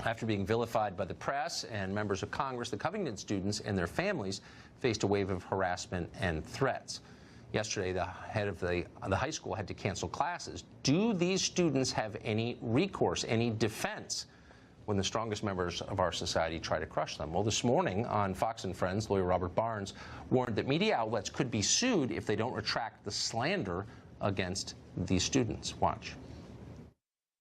After being vilified by the press and members of Congress, the Covington students and their families faced a wave of harassment and threats. Yesterday, the head of the high school had to cancel classes. Do these students have any recourse, any defense, when the strongest members of our society try to crush them? Well, this morning on Fox and Friends, lawyer Robert Barnes warned that media outlets could be sued if they don't retract the slander against these students. Watch.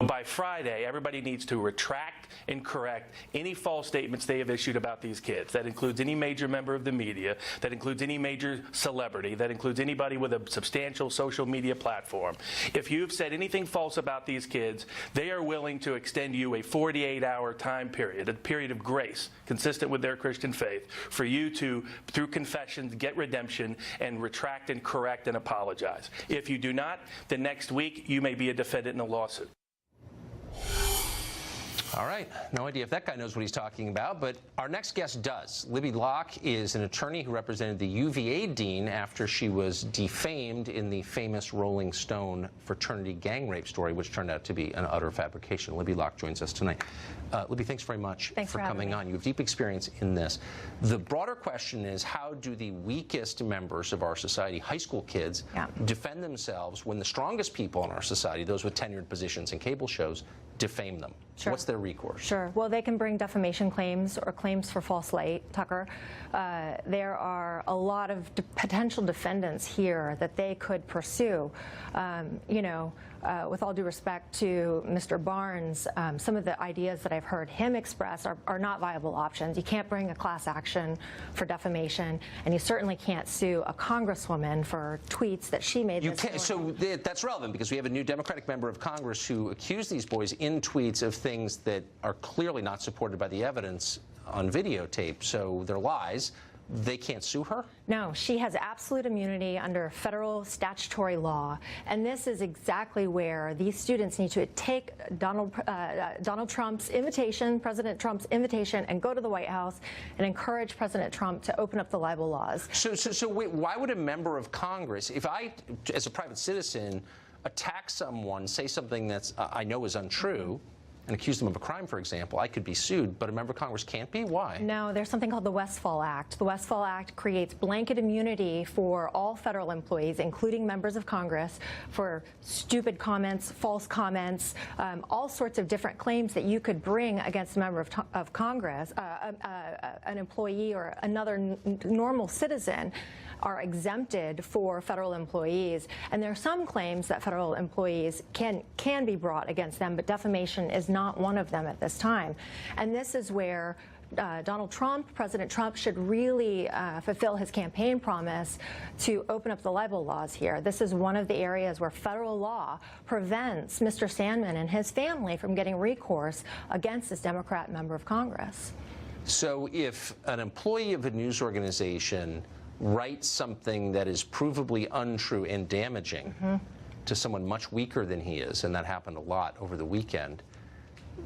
By Friday, everybody needs to retract and correct any false statements they have issued about these kids. That includes any major member of the media, that includes any major celebrity, that includes anybody with a substantial social media platform. If you've said anything false about these kids, they are willing to extend you a 48-hour time period, a period of grace consistent with their Christian faith, for you to, through confessions, get redemption and retract and correct and apologize. If you do not, the next week you may be a defendant in a lawsuit. All right. No idea if that guy knows what he's talking about, but our next guest does. Libby Locke is an attorney who represented the UVA dean after she was defamed in the famous Rolling Stone fraternity gang rape story, which turned out to be an utter fabrication. Libby Locke joins us tonight. Libby, thanks very much for coming on. You have deep experience in this. The broader question is, how do the weakest members of our society, high school kids, defend themselves when the strongest people in our society, those with tenured positions and cable shows, defame them? Sure. What's their recourse? Sure. Well, they can bring defamation claims or claims for false light, Tucker. There are a lot of potential defendants here that they could pursue. With all due respect to Mr. Barnes, some of the ideas that I've heard him express are not viable options. You can't bring a class action for defamation, and you certainly can't sue a congresswoman for tweets that she made. You can't. So that's relevant because we have a new Democratic member of Congress who accused these boys in tweets of things that are clearly not supported by the evidence on videotape. So they're lies. They can't sue her? No, she has absolute immunity under federal statutory law, and this is exactly where these students need to take Donald Trump's invitation, President Trump's invitation, and go to the White House and encourage President Trump to open up the libel laws. So wait, why would a member of Congress, if I, as a private citizen, attack someone, say something that's I know is untrue, and accuse them of a crime, for example, I could be sued, but a member of Congress can't be? Why? No, there's something called the Westfall Act. The Westfall Act creates blanket immunity for all federal employees, including members of Congress, for stupid comments, false comments, all sorts of different claims that you could bring against a member of Congress, an employee or another normal citizen are exempted for federal employees. And there are some claims that federal employees can be brought against them, but defamation is not one of them at this time. And this is where Donald Trump, President Trump, should really fulfill his campaign promise to open up the libel laws here. This is one of the areas where federal law prevents Mr. Sandman and his family from getting recourse against this Democrat member of Congress. So if an employee of a news organization writes something that is provably untrue and damaging to someone much weaker than he is, and that happened a lot over the weekend,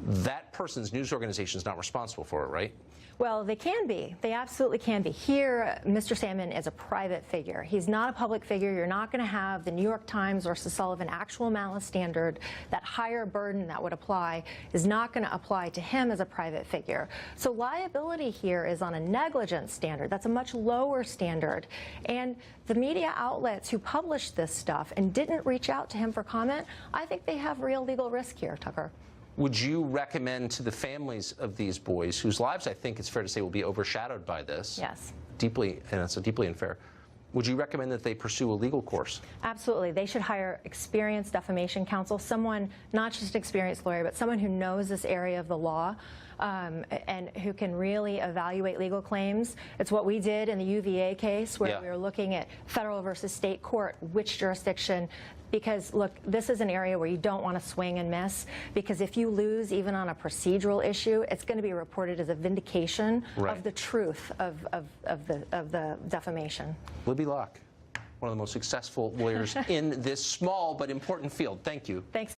that person's news organization is not responsible for it, right? Well, they can be. They absolutely can be. Here, Mr. Sandman is a private figure. He's not a public figure. You're not going to have the New York Times or Sullivan actual malice standard. That higher burden that would apply is not going to apply to him as a private figure. So liability here is on a negligence standard. That's a much lower standard. And the media outlets who published this stuff and didn't reach out to him for comment, I think they have real legal risk here, Tucker. Would you recommend to the families of these boys, whose lives I think it's fair to say will be overshadowed by this, deeply, and it's deeply unfair, would you recommend that they pursue a legal course? Absolutely. They should hire experienced defamation counsel, someone, not just an experienced lawyer, but someone who knows this area of the law and who can really evaluate legal claims. It's what we did in the UVA case where we were looking at federal versus state court, which jurisdiction, because, look, this is an area where you don't want to swing and miss, because if you lose even on a procedural issue, it's going to be reported as a vindication of the truth of the defamation. Libby Locke, one of the most successful lawyers in this small but important field. Thank you. Thanks.